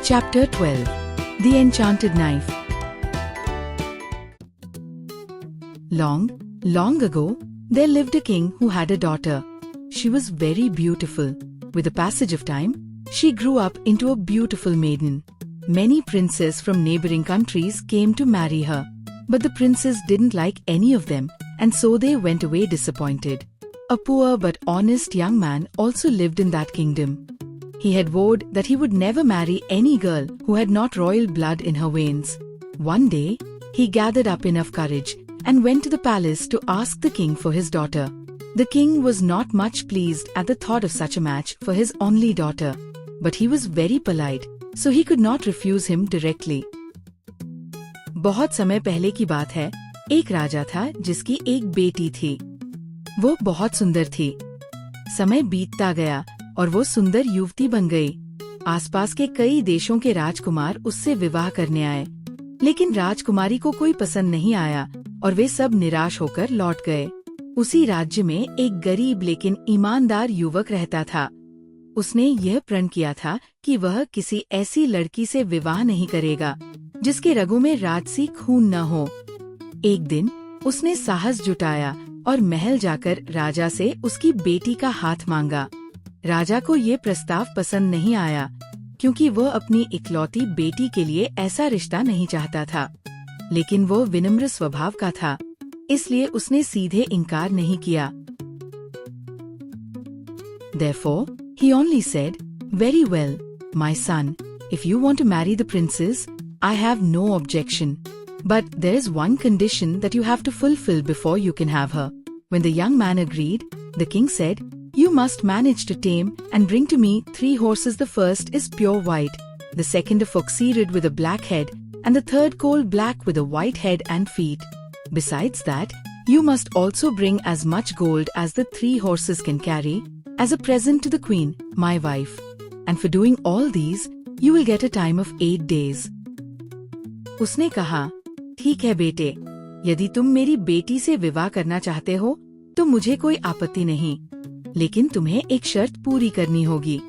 Chapter 12. The Enchanted Knife. Long, long ago, there lived a king who had a daughter. She was very beautiful. With the passage of time, she grew up into a beautiful maiden. Many princes from neighboring countries came to marry her. But the princes didn't like any of them, and so they went away disappointed. A poor but honest young man also lived in that kingdom. He had vowed that he would never marry any girl who had not royal blood in her veins. One day, he gathered up enough courage and went to the palace to ask the king for his daughter. The king was not much pleased at the thought of such a match for his only daughter, but he was very polite, so he could not refuse him directly. बहुत समय पहले की बात है, एक राजा था जिसकी एक बेटी थी। वो बहुत सुंदर थी। समय बीतता गया और वो सुंदर युवती बन गई। आसपास के कई देशों के राजकुमार उससे विवाह करने आए, लेकिन राजकुमारी को कोई पसंद नहीं आया और वे सब निराश होकर लौट गए। उसी राज्य में एक गरीब लेकिन ईमानदार युवक रहता था। उसने यह प्रण किया था कि वह किसी ऐसी लड़की से विवाह नहीं करेगा जिसके रगों में राजसी खून न हो। एक दिन उसने साहस जुटाया और महल जाकर राजा से उसकी बेटी का हाथ मांगा। राजा को ये प्रस्ताव पसंद नहीं आया, क्योंकि वह अपनी इकलौती बेटी के लिए ऐसा रिश्ता नहीं चाहता था। लेकिन वो विनम्र स्वभाव का था, इसलिए उसने सीधे इनकार नहीं किया। Therefore, he only said, "Very well, my son. If you want to marry the princess, I have no objection. But there is one condition that you have to fulfill before you can have her." When the young man agreed, the king said, "You must manage to tame and bring to me 3 horses. The first is pure white, the second a fox-eared with a black head, and the third coal black with a white head and feet. Besides that, you must also bring as much gold as the 3 horses can carry, as a present to the queen, my wife. And for doing all these, you will get a time of 8 days." उसने कहा, "ठीक है बेटे, यदि तुम मेरी बेटी से विवाह करना चाहते हो, तो मुझे कोई आपत्ति नहीं, लेकिन तुम्हें एक शर्त पूरी करनी होगी।"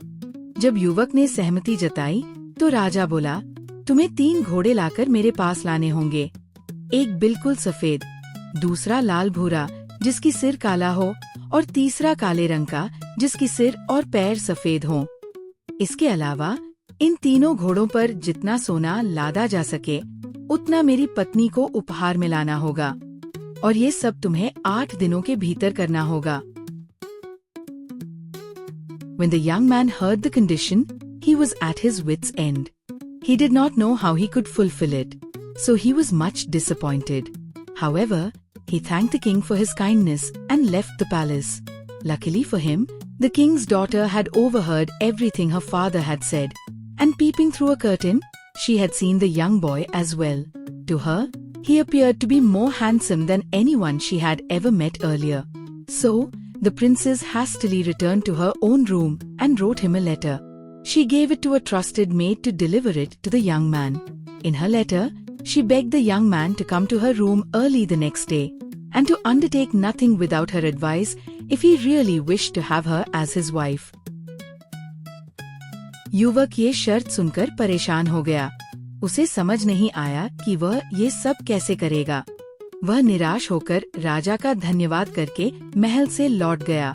जब युवक ने सहमति जताई, तो राजा बोला, "तुम्हें 3 घोड़े लाकर मेरे पास लाने होंगे। एक बिल्कुल सफेद, दूसरा लाल भूरा जिसकी सिर काला हो, और तीसरा काले रंग का जिसकी सिर और पैर सफेद हों। इसके अलावा इन तीनों घोड़ों पर जितना सोना लादा जा सके, उतना मेरी पत्नी को उपहार में लाना होगा, और ये सब तुम्हें 8 दिनों के भीतर करना होगा।" When the young man heard the condition, he was at his wit's end. He did not know how he could fulfill it, so he was much disappointed. However, he thanked the king for his kindness and left the palace. Luckily for him, the king's daughter had overheard everything her father had said, and peeping through a curtain, she had seen the young boy as well. To her, he appeared to be more handsome than anyone she had ever met earlier. So, the princess hastily returned to her own room and wrote him a letter. She gave it to a trusted maid to deliver it to the young man. In her letter, she begged the young man to come to her room early the next day, and to undertake nothing without her advice if he really wished to have her as his wife. युवक ये शर्त सुनकर परेशान हो गया। उसे समझ नहीं आया कि वह ये सब कैसे करेगा। वह निराश होकर राजा का धन्यवाद करके महल से लौट गया।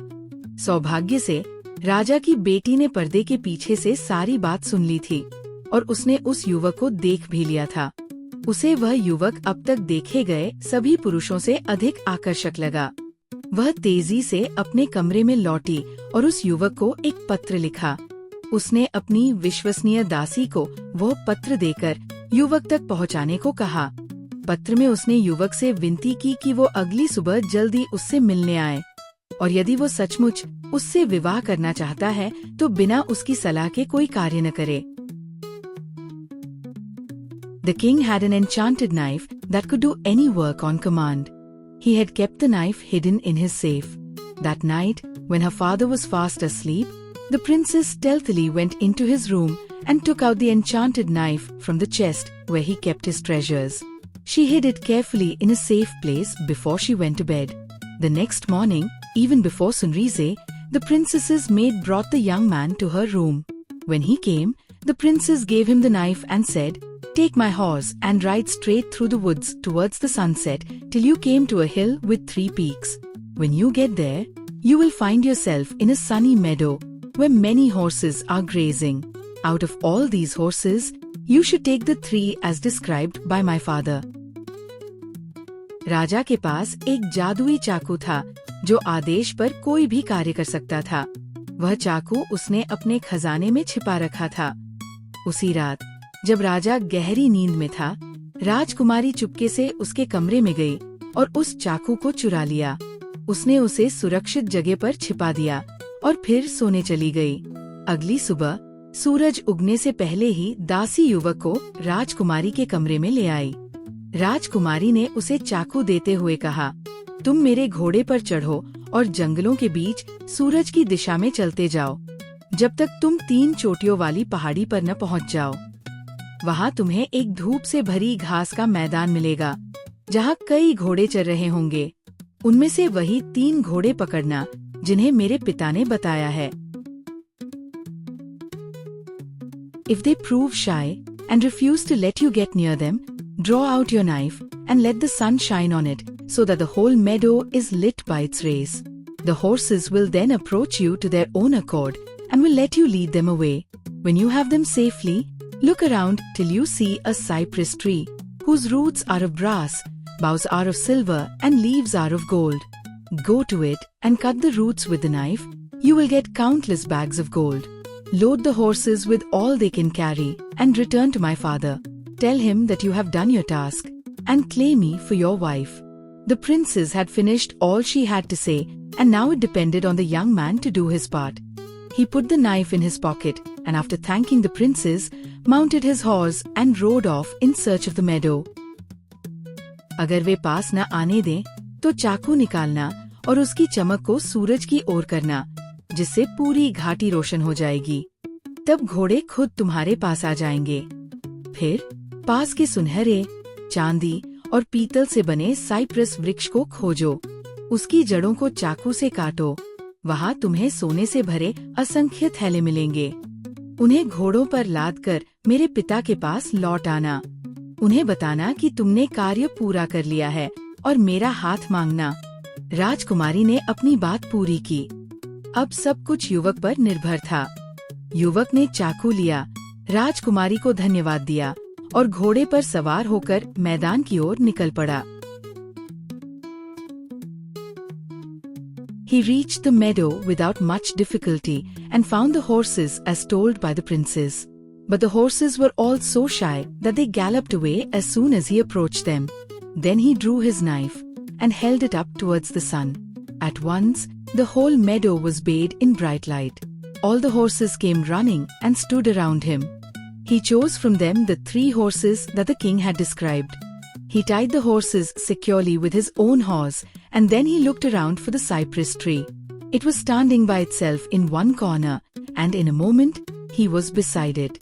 सौभाग्य से राजा की बेटी ने पर्दे के पीछे से सारी बात सुन ली थी, और उसने उस युवक को देख भी लिया था। उसे वह युवक अब तक देखे गए सभी पुरुषों से अधिक आकर्षक लगा। वह तेजी से अपने कमरे में लौटी और उस युवक को एक पत्र लिखा। उसने अपनी विश्वसनीय दासी को वह पत्र देकर युवक तक पहुंचाने को कहा। पत्र में उसने युवक से विनती की कि वो अगली सुबह जल्दी उससे मिलने आए, और यदि वो सचमुच उससे विवाह करना चाहता है तो बिना उसकी सलाह के कोई कार्य न करे। The king had an enchanted knife that could do any work on command. He had kept the knife hidden in his safe. That night, when her father was fast asleep, the princess stealthily went into his room and took out the enchanted knife from the chest where he kept his treasures. She hid it carefully in a safe place before she went to bed. The next morning, even before sunrise, the princess's maid brought the young man to her room. When he came, The princess gave him the knife and said, "Take my horse and ride straight through the woods towards the sunset till you came to a hill with 3 peaks. When you get there, you will find yourself in a sunny meadow where many horses are grazing. Out of all these horses, you should take the 3 as described by my father." राजा के पास एक जादुई चाकू था जो आदेश पर कोई भी कार्य कर सकता था। वह चाकू उसने अपने खजाने में छिपा रखा था। उसी रात जब राजा गहरी नींद में था, राजकुमारी चुपके से उसके कमरे में गई और उस चाकू को चुरा लिया। उसने उसे सुरक्षित जगह पर छिपा दिया और फिर सोने चली गई। अगली सुबह सूरज उगने से पहले ही दासी युवक को राजकुमारी के कमरे में ले आई। राजकुमारी ने उसे चाकू देते हुए कहा, "तुम मेरे घोड़े पर चढ़ो और जंगलों के बीच सूरज की दिशा में चलते जाओ जब तक तुम 3 चोटियों वाली पहाड़ी पर न पहुंच जाओ। वहां तुम्हें एक धूप से भरी घास का मैदान मिलेगा जहां कई घोड़े चल रहे होंगे। उनमें से वही 3 घोड़े पकड़ना जिन्हें मेरे पिता ने बताया है। If they prove shy and refuse to let you get near them, draw out your knife and let the sun shine on it so that the whole meadow is lit by its rays. The horses will then approach you to their own accord and will let you lead them away. When you have them safely, look around till you see a cypress tree whose roots are of brass, boughs are of silver and leaves are of gold. Go to it and cut the roots with the knife. You will get countless bags of gold. Load the horses with all they can carry and return to my father. Tell him that you have done your task and claim me for your wife." The princess had finished all she had to say, and now it depended on the young man to do his part. He put the knife in his pocket and after thanking the princess, mounted his horse and rode off in search of the meadow. अगर वे पास न आने दें तो चाकू निकालना और उसकी चमक को सूरज की ओर करना, जिससे पूरी घाटी रोशन हो जाएगी। तब घोड़े खुद तुम्हारे पास आ जाएंगे। फिर पास के सुनहरे, चांदी और पीतल से बने साइप्रस वृक्ष को खोजो। उसकी जड़ों को चाकू से काटो। वहाँ तुम्हें सोने से भरे असंख्य थैले मिलेंगे। उन्हें घोड़ों पर लादकर मेरे पिता के पास लौट आना। उन्हें बताना कि तुमने कार्य पूरा कर लिया है और मेरा हाथ मांगना। राजकुमारी ने अपनी बात पूरी की। अब सब कुछ युवक पर निर्भर था। युवक ने चाकू लिया, राजकुमारी को धन्यवाद दिया और घोड़े पर सवार होकर मैदान की ओर निकल पड़ा। He reached the meadow without much difficulty and found the horses as told by the princess. But the horses were all so shy that they galloped away as soon as he approached them. Then he drew his knife and held it up towards the sun. At once, the whole meadow was bathed in bright light. All the horses came running and stood around him. He chose from them the 3 horses that the king had described. He tied the horses securely with his own horse and then he looked around for the cypress tree. It was standing by itself in one corner, and in a moment, he was beside it.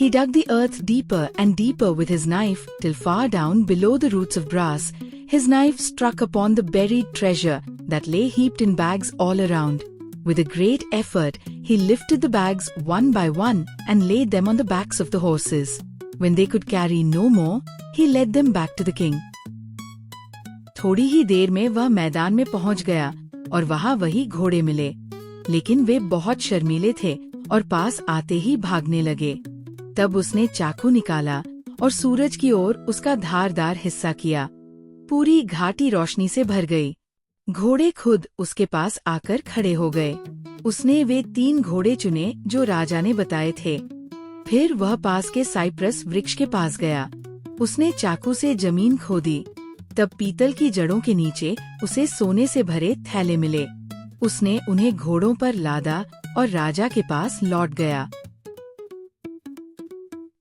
He dug the earth deeper and deeper with his knife till far down below the roots of brass, his knife struck upon the buried treasure that lay heaped in bags all around. With a great effort, he lifted the bags one by one and laid them on the backs of the horses. When they could carry no more, he led them back to the king. थोड़ी ही देर में वह मैदान में पहुंच गया और वहां वही घोड़े मिले, लेकिन वे बहुत शर्मीले थे और पास आते ही भागने लगे। तब उसने चाकू निकाला और सूरज की ओर उसका धारदार हिस्सा किया। पूरी घाटी रोशनी से भर गई। घोड़े खुद उसके पास आकर खड़े हो गए। उसने वे 3 घोड़े चुने जो राजा ने बताए थे। फिर वह पास के साइप्रस वृक्ष के पास गया। उसने चाकू से जमीन खोदी। तब पीतल की जड़ों के नीचे उसे सोने से भरे थैले मिले। उसने उन्हें घोड़ों पर लादा और राजा के पास लौट गया।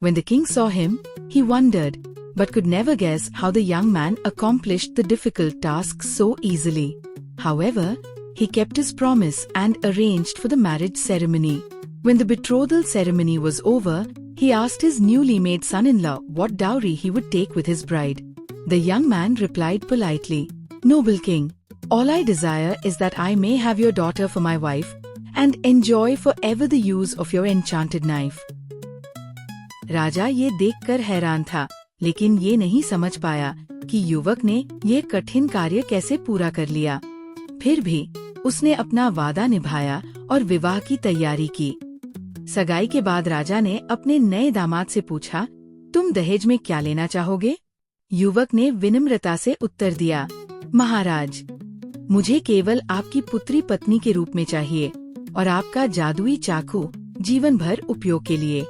When the king saw him, he wondered, but could never guess how the young man accomplished the difficult task so easily. However, he kept his promise and arranged for the marriage ceremony. When the betrothal ceremony was over, he asked his newly made son-in-law what dowry he would take with his bride. The young man replied politely, "Noble king, all I desire is that I may have your daughter for my wife, and enjoy forever the use of your enchanted knife. राजा ये देखकर हैरान था, लेकिन ये नहीं समझ पाया कि युवक ने ये कठिन कार्य कैसे पूरा कर लिया। फिर भी उसने अपना वादा निभाया और विवाह की तैयारी की। सगाई के बाद राजा ने अपने नए दामाद से पूछा, तुम दहेज में क्या लेना चाहोगे? युवक ने विनम्रता से उत्तर दिया, महाराज, मुझे केवल आपकी पुत्री पत्नी के रूप में चाहिए और आपका जादुई चाकू जीवन भर उपयोग के लिए।